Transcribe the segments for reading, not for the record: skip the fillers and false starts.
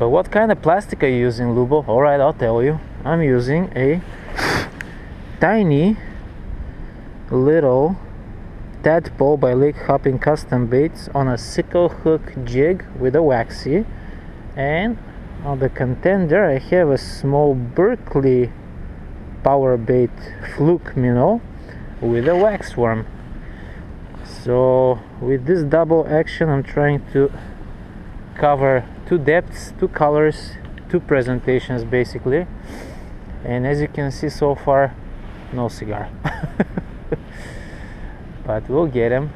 But what kind of plastic are you using, Lubo? Alright, I'll tell you. I'm using a tiny little tadpole by Lake Hopping Custom Baits on a sickle hook jig with a waxy, and on the contender I have a small Berkeley power bait fluke minnow with a wax worm. So with this double action I'm trying to cover two depths, two colors, two presentations basically, and as you can see so far, no cigar. But we'll get him.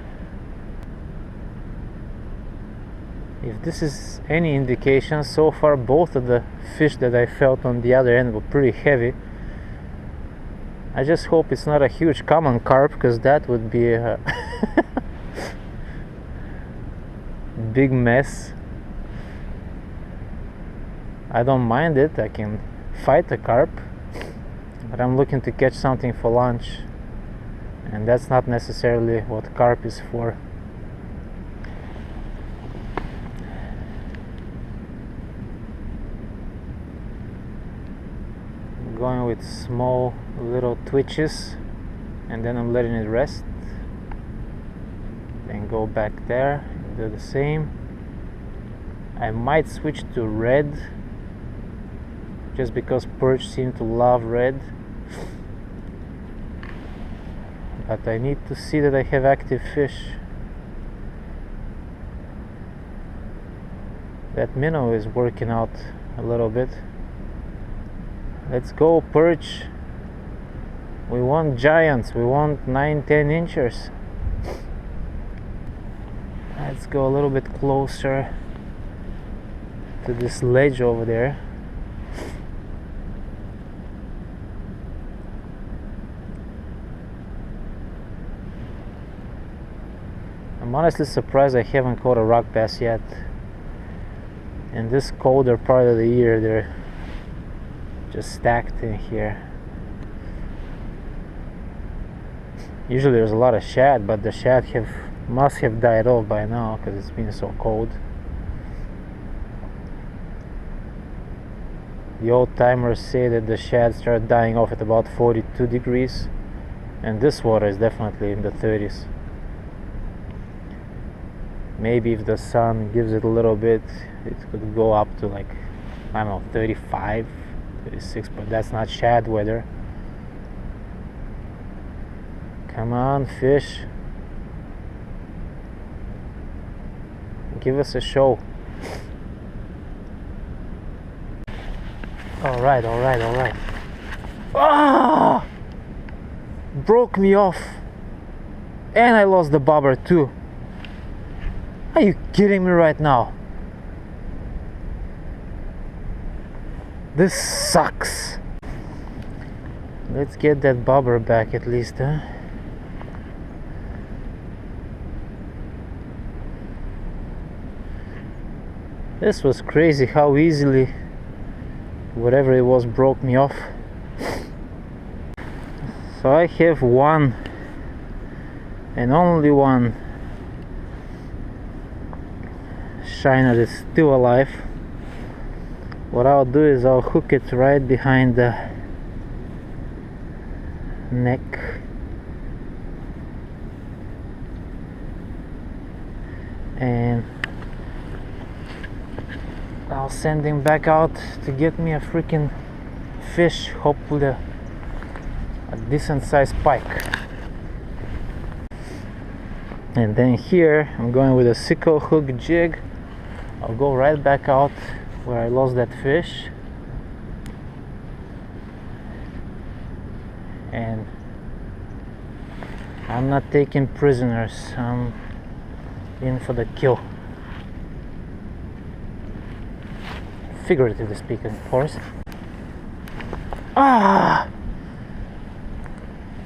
If this is any indication, so far both of the fish that I felt on the other end were pretty heavy. I just hope it's not a huge common carp, because that would be a big mess. I don't mind it, I can fight a carp, but I'm looking to catch something for lunch, and that's not necessarily what carp is for. I'm going with small little twitches, and then I'm letting it rest, then go back there and do the same. I might switch to red, just because perch seem to love red, but I need to see that I have active fish. That minnow is working out a little bit. Let's go, perch. We want giants, we want 9-10 inchers. Let's go a little bit closer to this ledge over there. I'm honestly surprised I haven't caught a rock bass yet. In this colder part of the year, they're just stacked in here. Usually there's a lot of shad, but the shad must have died off by now because it's been so cold. The old timers say that the shad start dying off at about 42 degrees, and this water is definitely in the 30s. Maybe if the sun gives it a little bit, it could go up to like, I don't know, 35, 36, but that's not shad weather. Come on, fish. Give us a show. Alright, alright, alright. Ah! Broke me off. And I lost the bobber too. Are you kidding me right now? This sucks. Let's get that bobber back at least, huh? This was crazy how easily whatever it was broke me off. So I have one and only one shiner that's still alive. What I'll do is I'll hook it right behind the neck, and I'll send him back out to get me a freaking fish, hopefully a decent sized pike. And then here I'm going with a sickle hook jig. I'll go right back out where I lost that fish, and I'm not taking prisoners, I'm in for the kill. Figuratively speaking, of course. Ah!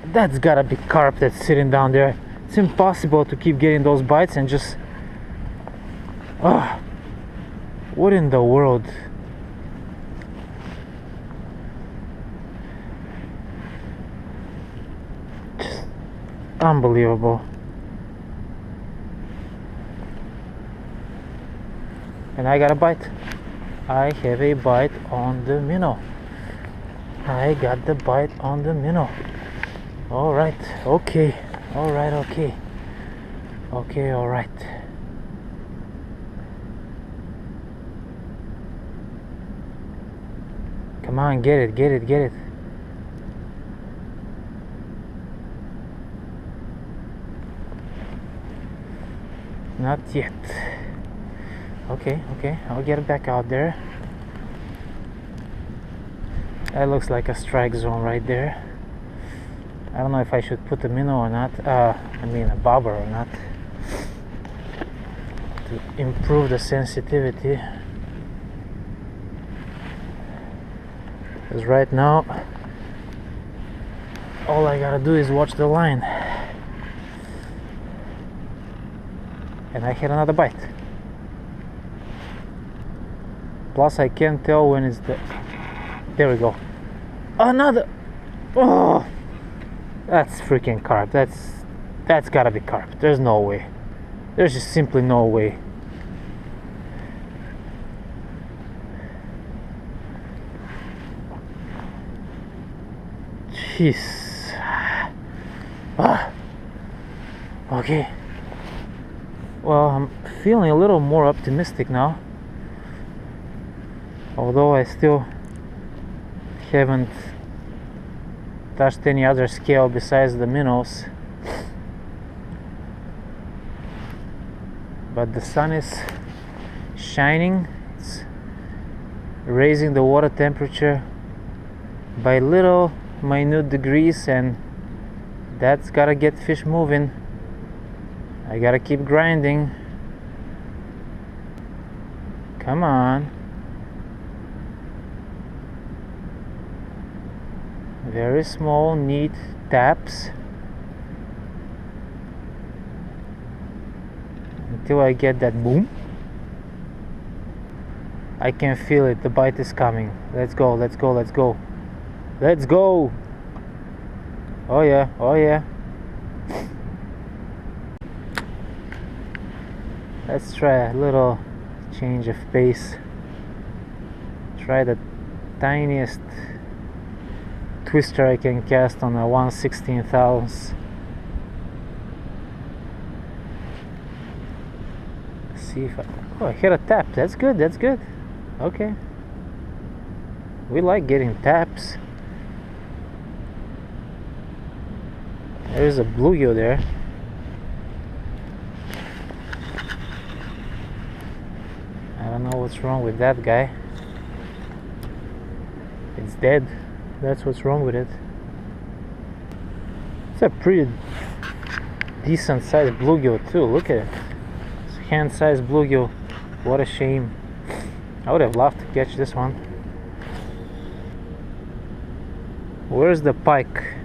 That's gotta be carp that's sitting down there. It's impossible to keep getting those bites and just... Ah! What in the world? Just unbelievable. And I got a bite. I have a bite on the minnow. I got the bite on the minnow. Alright, okay. Alright, okay. Okay, alright. Come on, get it, get it, get it. Not yet. Okay, okay, I'll get it back out there. That looks like a strike zone right there. I don't know if I should put a minnow or not. I mean a bobber or not. To improve the sensitivity. Because right now, all I gotta do is watch the line. And I had another bite. Plus I can't tell when it's the... There we go. Another! Oh! That's freaking carp. That's gotta be carp. There's no way. There's just simply no way. Jeez. Okay. Well, I'm feeling a little more optimistic now. Although I still haven't touched any other scale besides the minnows. But the sun is shining. It's raising the water temperature by little minute degrees, and that's gotta get fish moving. I gotta keep grinding. Come on. Very small, neat taps until I get that boom. I can feel it. The bite is coming. Let's go, let's go, let's go. Let's go! Oh yeah, oh yeah. Let's try a little change of pace. Try the tiniest twister I can cast on a 1/16,000. See if I hit a tap. That's good, that's good. Okay. We like getting taps. There's a bluegill there. I don't know what's wrong with that guy. It's dead. That's what's wrong with it. It's a pretty decent sized bluegill too. Look at it. It's a hand-sized bluegill. What a shame. I would have loved to catch this one. Where's the pike?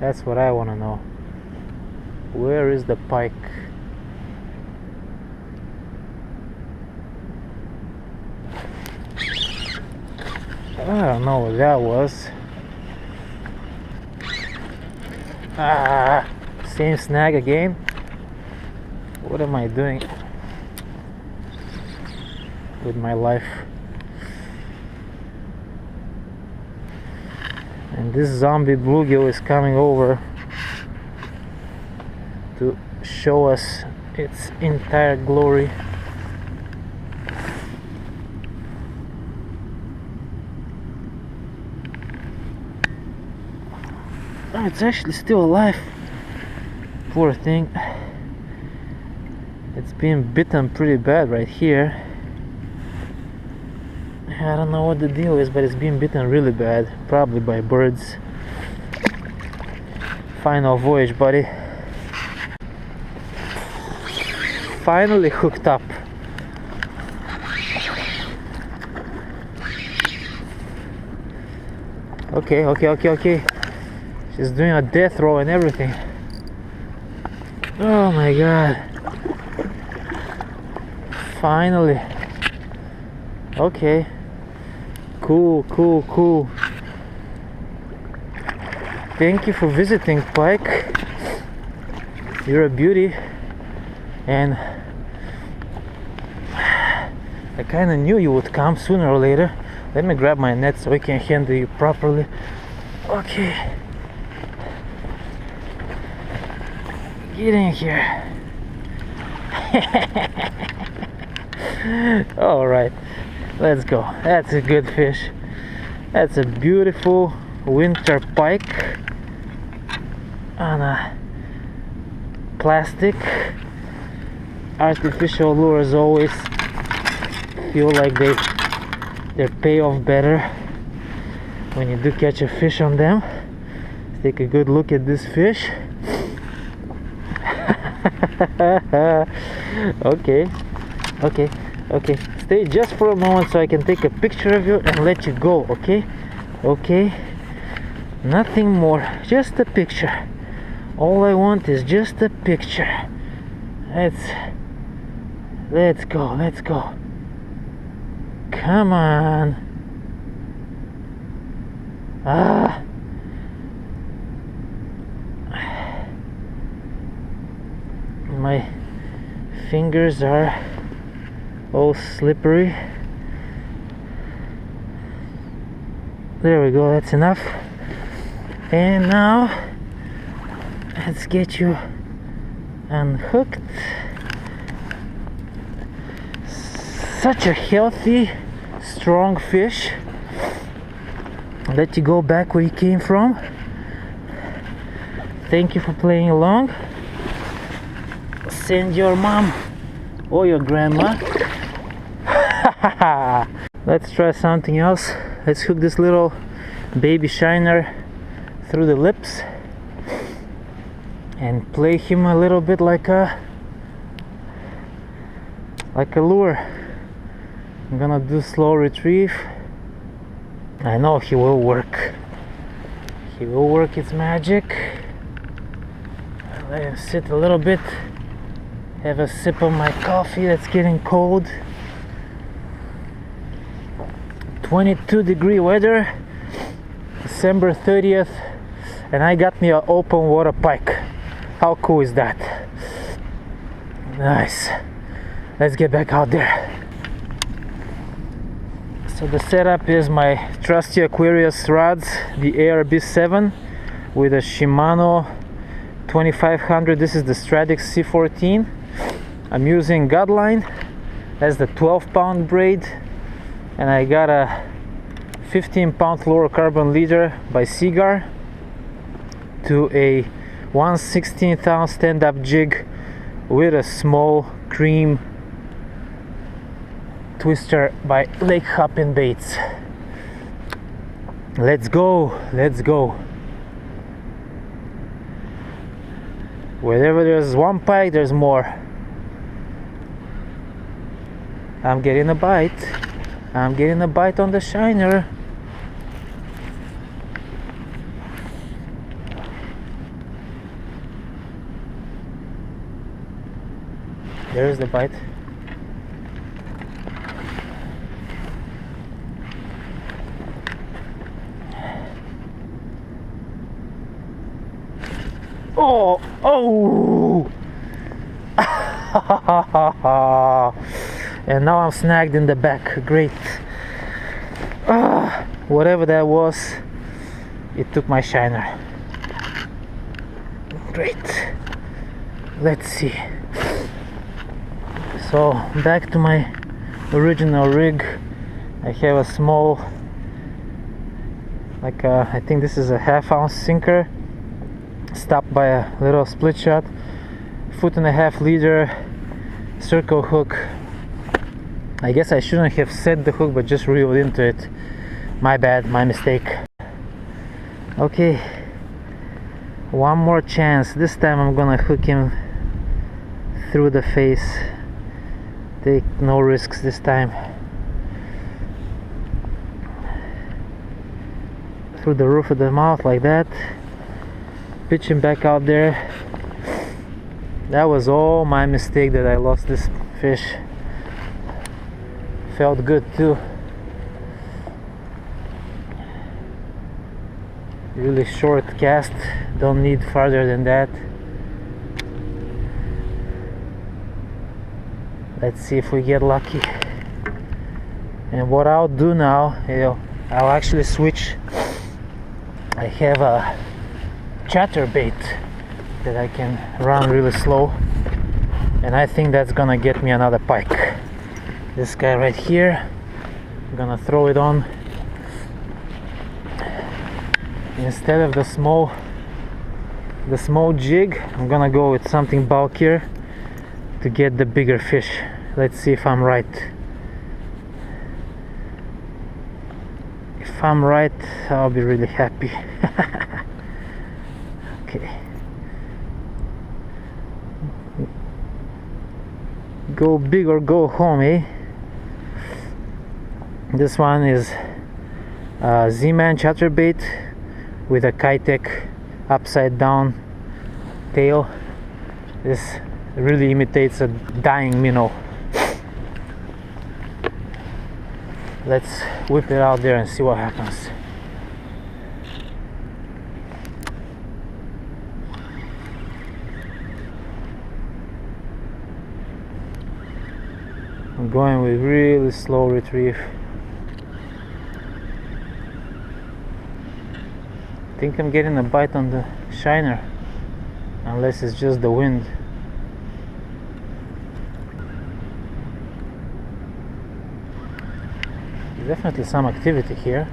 That's what I want to know. Where is the pike? I don't know what that was. Same snag again. What am I doing with my life? And this zombie bluegill is coming over to show us its entire glory. Oh, it's actually still alive. Poor thing. It's being bitten pretty bad right here. I don't know what the deal is, but it's being bitten really bad. Probably by birds. Final voyage, buddy. Finally hooked up. Okay. She's doing a death roll and everything. Oh my god. Finally. Okay. Cool. Thank you for visiting, Pike. You're a beauty. And I kind of knew you would come sooner or later. Let me grab my net so I can handle you properly. Okay. Get in here. All right, let's go. That's a good fish. That's a beautiful winter pike on a plastic. Artificial lures always feel like they pay off better when you do catch a fish on them. Let's take a good look at this fish. Okay, stay just for a moment so I can take a picture of you and let you go. Okay, nothing more, just a picture. All I want is just a picture. Let's go. Come on. My fingers are all slippery. There we go, that's enough. And now let's get you unhooked. Such a healthy, strong fish. Let you go back where you came from. Thank you for playing along. Send your mom or your grandma. Let's try something else. Let's hook this little baby shiner through the lips and play him a little bit like a lure. I'm gonna do slow retrieve. I know he will work. He will work its magic. Let him sit a little bit. Have a sip of my coffee that's getting cold. 22-degree weather, December 30th, and I got me an open water pike. How cool is that? Nice. Let's get back out there. So the setup is my trusty Aquarius rods, the ARB7 with a Shimano 2500. This is the Stradix C14. I'm using Godline as the 12-pound braid, and I got a 15-pound fluorocarbon leader by Seagar to a 1/16 ounce stand-up jig with a small cream twister by Lake Hoppin Baits. Let's go. Wherever there's one pike, there's more. I'm getting a bite. I'm getting a bite on the shiner. There's the bite. Oh! And now I'm snagged in the back. Great. Whatever that was, it took my shiner. Great. Let's see. So back to my original rig. I have a small, I think this is a 1/2 ounce sinker, stopped by a little split shot, 1.5 leader circle hook. I guess I shouldn't have set the hook, but just reeled into it. My bad, my mistake. Okay, one more chance. This time I'm gonna hook him through the face. Take no risks this time. Through the roof of the mouth like that. Pitch him back out there. That was all my mistake that I lost this fish. Felt good too. Really short cast, don't need farther than that. Let's see if we get lucky. And what I'll do now, I'll actually switch. I have a chatterbait that I can run really slow, and I think that's gonna get me another pike. This guy right here, I'm gonna throw it on instead of the small jig. I'm gonna go with something bulkier to get the bigger fish. Let's see if I'm right. If I'm right, I'll be really happy. Okay. Go big or go home, eh? This one is a Z-Man chatterbait with a Kitech upside down tail. This really imitates a dying minnow. Let's whip it out there and see what happens. I'm going with really slow retrieve. I think I'm getting a bite on the shiner, unless it's just the wind. There's definitely some activity here.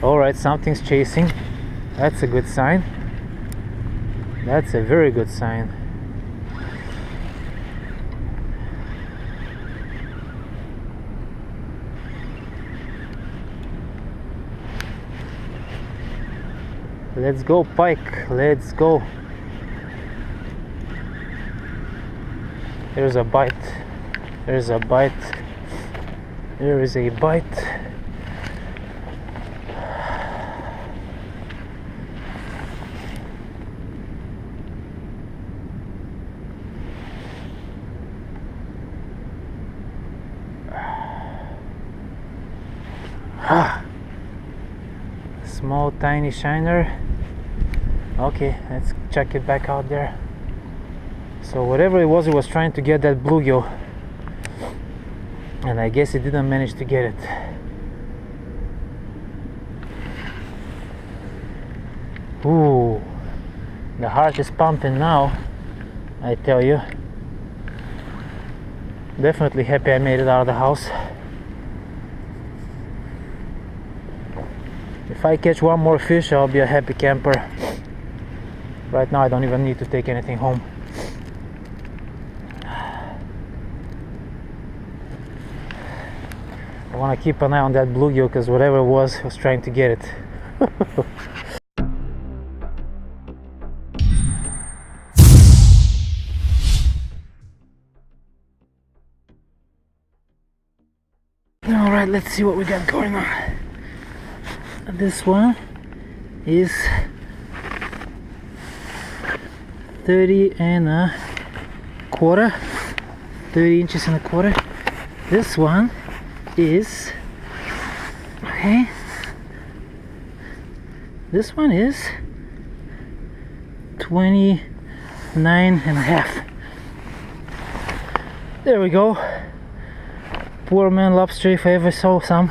Alright, something's chasing. That's a good sign. That's a very good sign. Let's go, Pike. Let's go. There's a bite. There's a bite. There is a bite. Small tiny shiner. Okay, let's check it back out there. So whatever it was trying to get that bluegill, and I guess it didn't manage to get it. Ooh, the heart is pumping now, I tell you. Definitely happy I made it out of the house. If I catch one more fish, I'll be a happy camper. Right now I don't even need to take anything home. I want to keep an eye on that bluegill, because whatever it was trying to get it. Alright, let's see what we got going on. This one is 30 and a quarter, 30 inches and a quarter. This one is, okay, this one is 29 and a half. There we go. Poor man lobster if I ever saw some.